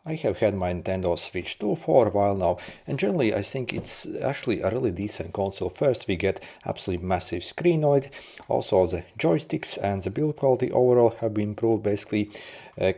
I have had my Nintendo Switch 2 for a while now, and generally I think it's actually a really decent console. First we get absolutely massive screen on it, also the joysticks and the build quality overall have been improved basically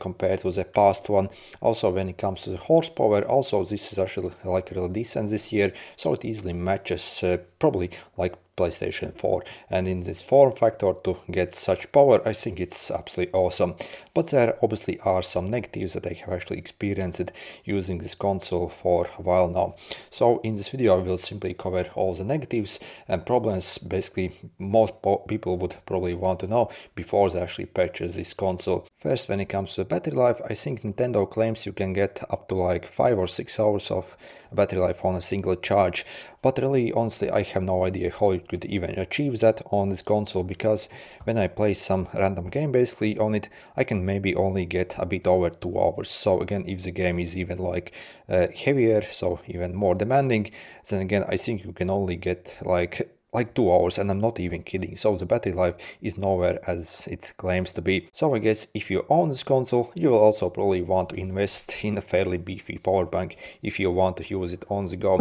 compared to the past one. Also when it comes to the horsepower, also this is actually like really decent this year, so it easily matches probably like PlayStation 4, and in this form factor to get such power, I think it's absolutely awesome. But there obviously are some negatives that I have actually experienced using this console for a while now. So in this video I will simply cover all the negatives and problems basically most people would probably want to know before they actually purchase this console. First, when it comes to battery life, I think Nintendo claims you can get up to like 5 or 6 hours of battery life on a single charge, but really honestly I have no idea how you could even achieve that on this console, because when I play some random game basically on it, I can maybe only get a bit over 2 hours. So again, if the game is even like heavier, so even more demanding, then again I think you can only get like 2 hours, and I'm not even kidding. So the battery life is nowhere as it claims to be. So I guess if you own this console, you will also probably want to invest in a fairly beefy power bank if you want to use it on the go.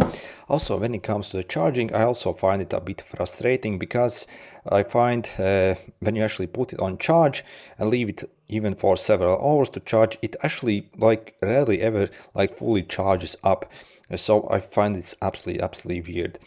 Also, when it comes to the charging, I also find it a bit frustrating, because I find when you actually put it on charge and leave it even for several hours to charge, it actually like rarely ever like fully charges up. So I find it's absolutely weird.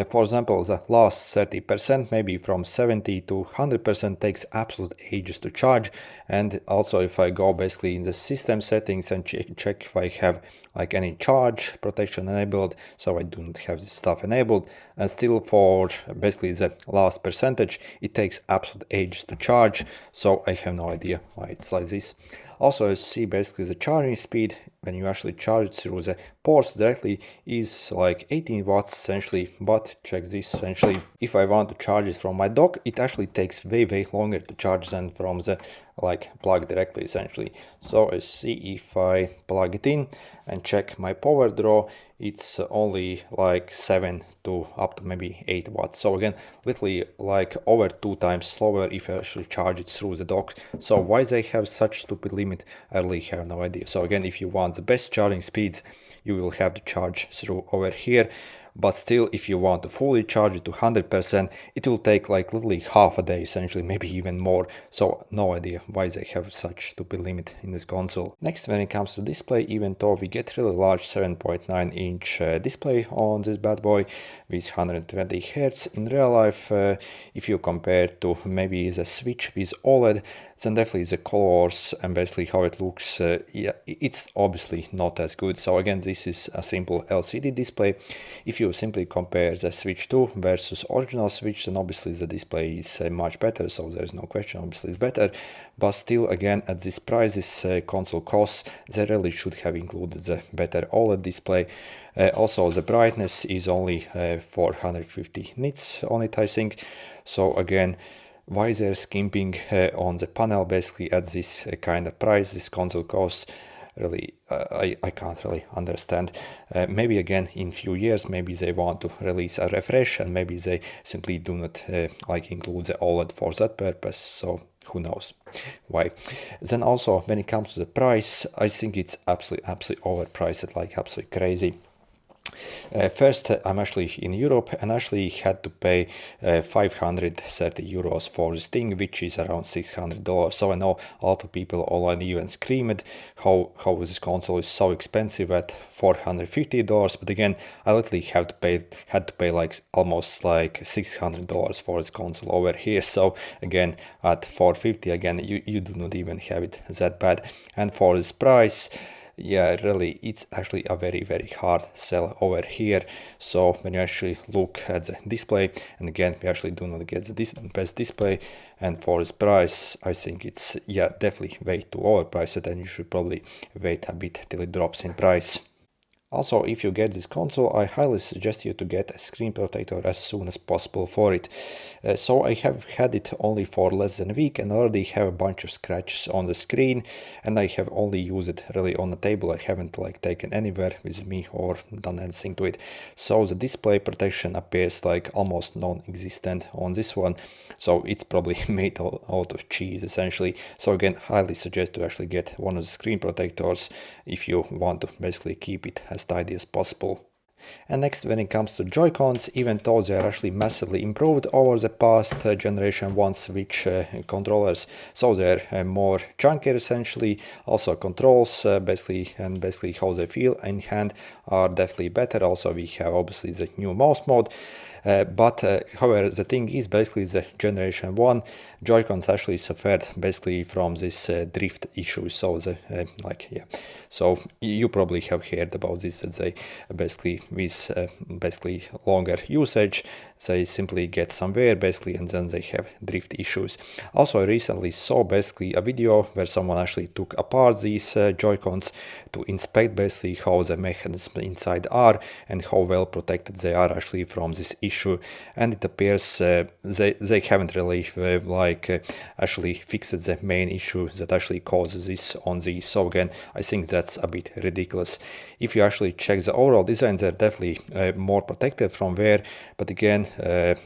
For example, the last 30%, maybe from 70 to 100%, takes absolute ages to charge. And also if I go basically in the system settings and check if I have like any charge protection enabled, so I do not have this stuff enabled, and still for basically the last percentage it takes absolute ages to charge. So I have no idea why it's like this. Also, you see basically the charging speed when you actually charge it through the ports directly is like 18 watts essentially, but check this essentially. If I want to charge it from my dock, it actually takes way longer to charge than from the like plug directly essentially. So I see if I plug it in and check my power draw, it's only like 7 to up to maybe 8 watts. So again, literally like over 2 times slower if I actually charge it through the dock. So why they have such stupid limit, I really have no idea. So again, if you want the best charging speeds, you will have to charge through over here. But still, if you want to fully charge it to 100%, it will take like literally half a day essentially, maybe even more. So no idea why they have such stupid limit in this console. Next, when it comes to display, even though we get really large 7.9 inch display on this bad boy with 120 Hz, in real life, if you compare to maybe the Switch with OLED, then definitely the colors and basically how it looks, yeah, it's obviously not as good. So again, this is a simple LCD display. If you simply compare the Switch 2 versus original Switch, then obviously the display is much better, so there's no question, obviously it's better. But still, again, at this price this console costs, they really should have included the better OLED display. Also, the brightness is only 450 nits on it, I think. So again, why they're skimping on the panel basically at this kind of price this console costs, really I can't really understand. Maybe again in few years maybe they want to release a refresh, and maybe they simply do not like include the OLED for that purpose, so who knows why. Then also when it comes to the price, I think it's absolutely overpriced, like absolutely crazy. First, I'm actually in Europe and actually had to pay 530 euros for this thing, which is around $600. So I know a lot of people online even screamed how this console is so expensive at $450. But again, I literally had to pay like almost like $600 for this console over here. So again, at 450, again, you do not even have it that bad. And for this price, yeah, really, it's actually a very hard sell over here. So when you actually look at the display, and again, we actually do not get the best display, and for this price, I think it's, yeah, definitely way too overpriced, and you should probably wait a bit till it drops in price. Also, if you get this console, I highly suggest you to get a screen protector as soon as possible for it. So I have had it only for less than a week and already have a bunch of scratches on the screen, and I have only used it really on the table. I haven't like taken anywhere with me or done anything to it. So the display protection appears like almost non-existent on this one. So it's probably made out of cheese essentially. So again, highly suggest to actually get one of the screen protectors if you want to basically keep it as tidy as possible. And next, when it comes to JoyCons, even though they are actually massively improved over the past generation 1 Switch controllers, so they're more chunkier essentially. Also controls basically how they feel in hand are definitely better. Also we have obviously the new mouse mode. But however, the thing is basically the generation 1 Joy-Cons actually suffered basically from this drift issue. So so you probably have heard about this, that they basically with basically longer usage they simply get somewhere basically and then they have drift issues. Also I recently saw basically a video where someone actually took apart these Joy-Cons to inspect basically how the mechanisms inside are and how well protected they are actually from this issue, and it appears they haven't really actually fixed the main issue that actually causes this on these. So again, I think that's a bit ridiculous. If you actually check the overall design, they're definitely more protected from wear, but again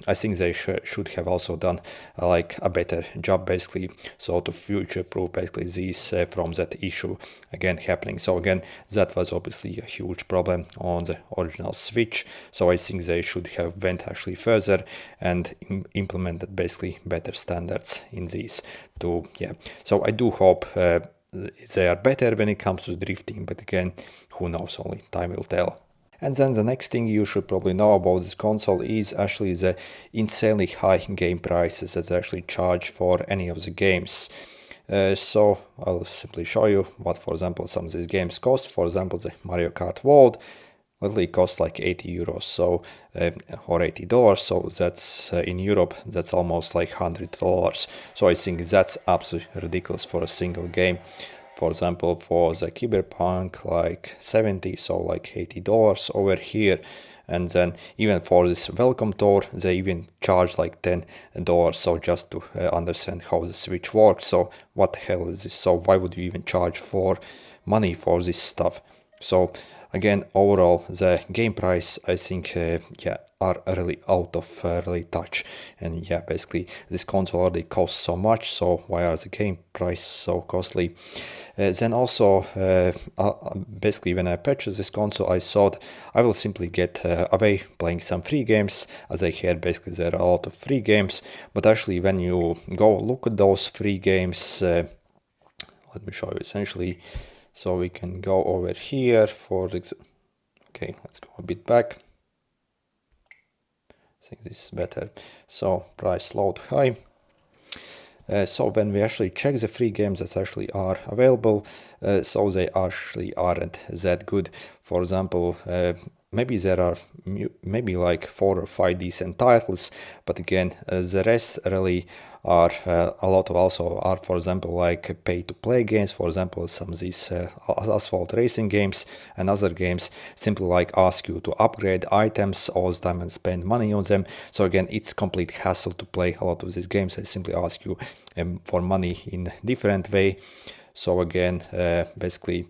I think they should have also done like a better job basically, so to future-proof basically these from that issue again happening. So again, that was obviously a huge problem on the original Switch, so I think they should have went actually further and implemented basically better standards in these too. Yeah, so I do hope they are better when it comes to drifting, but again, who knows, only time will tell. And then the next thing you should probably know about this console is actually the insanely high game prices that they actually charge for any of the games. So I'll simply show you what, for example, some of these games cost. For example, the Mario Kart World literally costs like 80 euros, so or $80, so that's in Europe that's almost like $100. So I think that's absolutely ridiculous for a single game. For example, for the Cyberpunk, like 70, so like $80 over here. And then even for this welcome tour, they even charge like $10. So just to understand how the Switch works. So what the hell is this? So why would you even charge for money for this stuff? So again, overall, the game price, I think, are really out of really touch. And yeah, basically, this console already costs so much, so why are the game price so costly? Then also, basically, when I purchased this console, I thought I will simply get away playing some free games, as I heard basically there are a lot of free games, but actually when you go look at those free games, let me show you essentially. So we can go over here for okay, let's go a bit back. I think this is better. So price low to high. So when we actually check the free games that actually are available, so they actually aren't that good. For example, maybe there are maybe like 4 or 5 decent titles, but again, the rest really are a lot of also are, for example, like pay-to-play games. For example, some of these asphalt racing games and other games simply like ask you to upgrade items all the time and spend money on them. So again, it's complete hassle to play a lot of these games. They simply ask you for money in different way. So again, basically,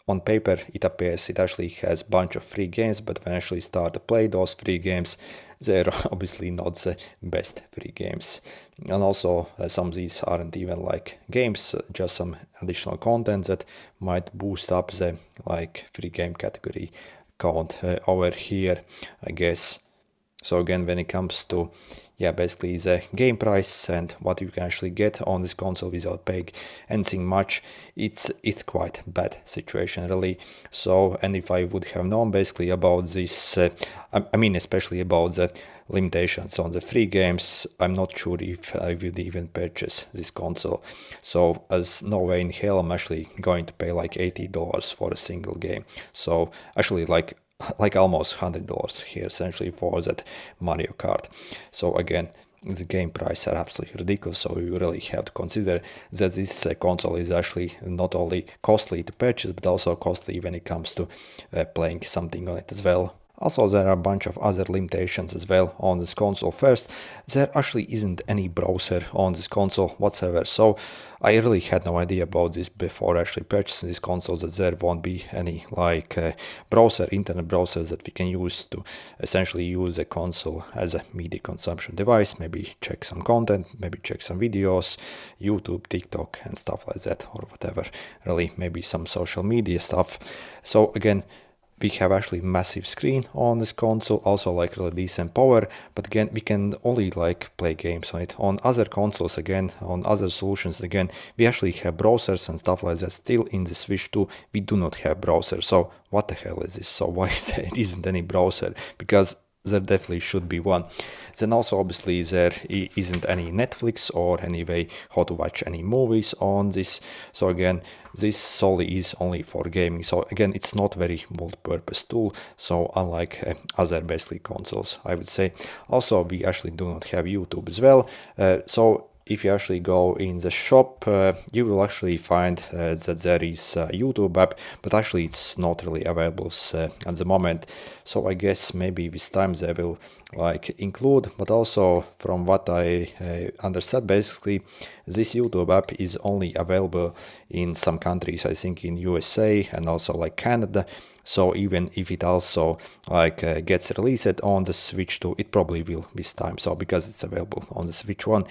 on paper it appears it actually has a bunch of free games, but when I actually start to play those free games, they're obviously not the best free games. And also some of these aren't even like games, just some additional content that might boost up the like free game category count over here, I guess. So again, when it comes to basically the game price and what you can actually get on this console without paying anything much, it's quite bad situation really. So, and if I would have known basically about this, I mean especially about the limitations on the free games, I'm not sure if I would even purchase this console. So as no way in hell I'm actually going to pay like $80 for a single game. So actually like almost $100 here essentially for that Mario Kart. So again, the game price are absolutely ridiculous, so you really have to consider that this console is actually not only costly to purchase, but also costly when it comes to playing something on it as well. Also, there are a bunch of other limitations as well on this console. First, there actually isn't any browser on this console whatsoever, so I really had no idea about this before actually purchasing this console, that there won't be any like internet browsers that we can use to essentially use a console as a media consumption device, maybe check some content, maybe check some videos, YouTube, TikTok and stuff like that, or whatever, really maybe some social media stuff. So again, we have actually massive screen on this console, also like really decent power, but again we can only like play games on it. On other consoles, again, on other solutions, again, we actually have browsers and stuff like that. Still in the Switch 2 we do not have browser, so what the hell is this? So why there isn't any browser? Because there definitely should be one. Then also obviously there isn't any Netflix or any way how to watch any movies on this. So again, this solely is only for gaming. So again, it's not very multi-purpose tool. So unlike other basically consoles, I would say. Also, we actually do not have YouTube as well. So if you actually go in the shop, you will actually find that there is a YouTube app, but actually it's not really available at the moment. So I guess maybe with time they will like include, but also from what I understood, basically this YouTube app is only available in some countries, I think in USA and also like Canada. So even if it also like gets released on the Switch 2, it probably will with time. So because it's available on the Switch 1,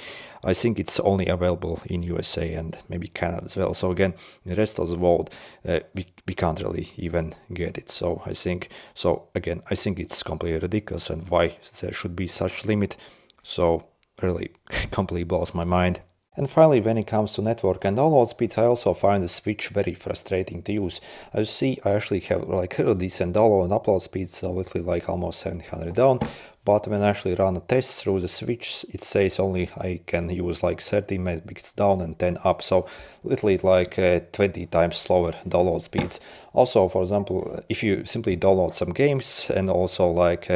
I think it's only available in USA and maybe Canada as well. So again, in the rest of the world, we can't really even get it. So I think it's completely ridiculous, and why there should be such limit. So really completely blows my mind. And finally, when it comes to network and download speeds, I also find the Switch very frustrating to use. As you see, I actually have like really decent download and upload speeds, so literally like almost 700 down. But when I actually run a test through the Switch, it says only I can use like 30 megabits down and 10 up, so literally like 20 times slower download speeds. Also, for example, if you simply download some games and also like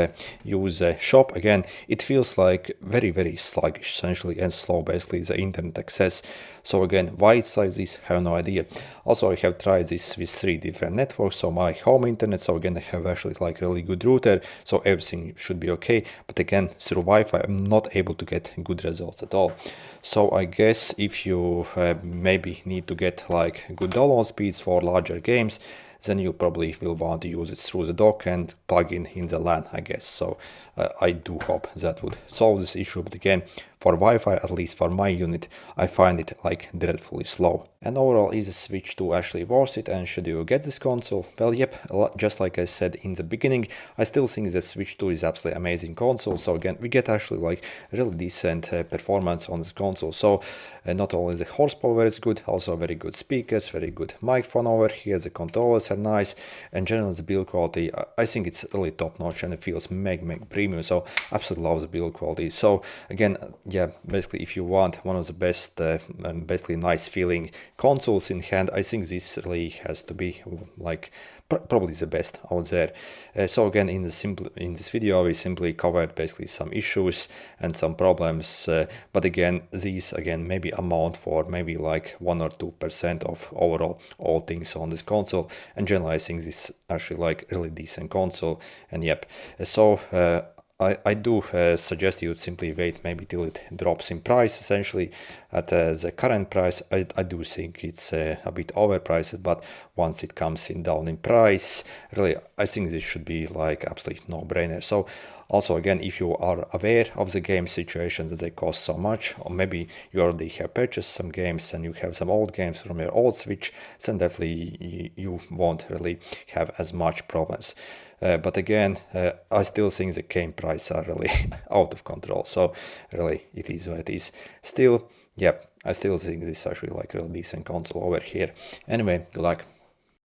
use a shop, again, it feels like very sluggish essentially and slow, basically the internet access. So again, why it's like this, I have no idea. Also, I have tried this with 3 different networks, so my home internet, so again I have actually like really good router, so everything should be okay. But again, through Wi-Fi, I'm not able to get good results at all. So I guess if you maybe need to get like good download speeds for larger games, then you probably will want to use it through the dock and plug in the LAN, I guess. So I do hope that would solve this issue. But again, for Wi-Fi, at least for my unit, I find it like dreadfully slow. And overall, is the Switch 2 actually worth it, and should you get this console? Well, yep, just like I said in the beginning, I still think the Switch 2 is absolutely amazing console. So again, we get actually like really decent performance on this console. So not only the horsepower is good, also very good speakers, very good microphone over here, the controllers are nice, and generally the build quality, I think it's really top notch and it feels mega premium. So absolutely love the build quality. So again, yeah, basically if you want one of the best and basically nice feeling consoles in hand, I think this really has to be like probably the best out there. So again, in this video we simply covered basically some issues and some problems, but again, these maybe amount for maybe like 1 or 2% of overall all things on this console, and generally I think this actually like really decent console. And yep, so I do suggest you simply wait maybe till it drops in price. Essentially at the current price, I do think it's a bit overpriced, but once it comes down in price, really I think this should be like absolutely no-brainer. So also again, if you are aware of the game situations that they cost so much, or maybe you already have purchased some games and you have some old games from your old Switch, then definitely you won't really have as much problems. But again, I still think the game prices are really out of control. So really, it is what it is. Still, yep, I still think this is actually like a really decent console over here. Anyway, good luck.